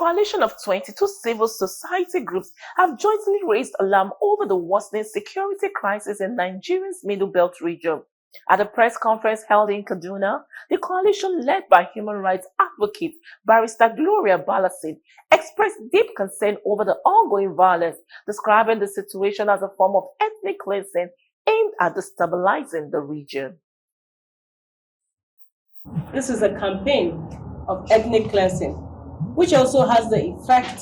coalition of 22 civil society groups have jointly raised alarm over the worsening security crisis in Nigeria's Middle Belt region. At a press conference held in Kaduna, the coalition led by human rights advocate Barrister Gloria Balasin expressed deep concern over the ongoing violence, describing the situation as a form of ethnic cleansing aimed at destabilizing the region. This is a campaign of ethnic cleansing, which also has the effect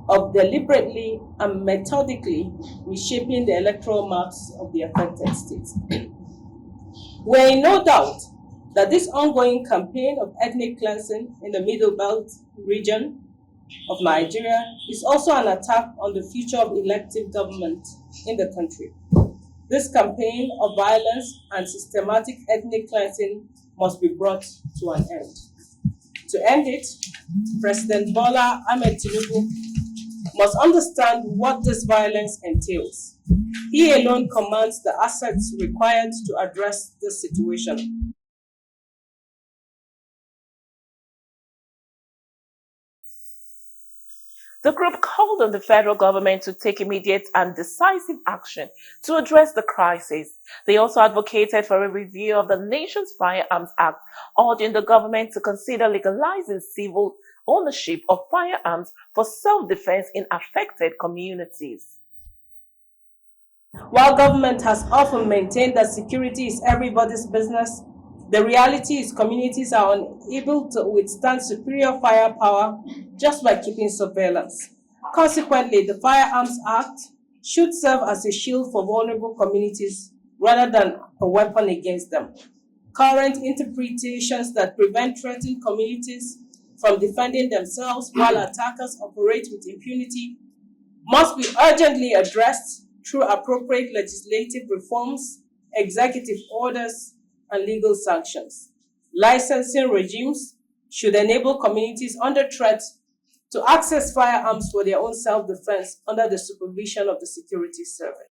of deliberately and methodically reshaping the electoral maps of the affected states. We're in no doubt that this ongoing campaign of ethnic cleansing in the Middle Belt region of Nigeria is also an attack on the future of elective government in the country. This campaign of violence and systematic ethnic cleansing must be brought to an end. To end it, President Bola Ahmed Tinubu must understand what this violence entails. He alone commands the assets required to address this situation. The group called on the federal government to take immediate and decisive action to address the crisis. They also advocated for a review of the nation's Firearms Act, urging the government to consider legalizing civil ownership of firearms for self-defense in affected communities. While government has often maintained that security is everybody's business, the reality is communities are unable to withstand superior firepower just by keeping surveillance. Consequently, the Firearms Act should serve as a shield for vulnerable communities rather than a weapon against them. Current interpretations that prevent threatened communities from defending themselves while attackers operate with impunity must be urgently addressed through appropriate legislative reforms, executive orders, and legal sanctions. Licensing regimes should enable communities under threat to access firearms for their own self-defense under the supervision of the security service.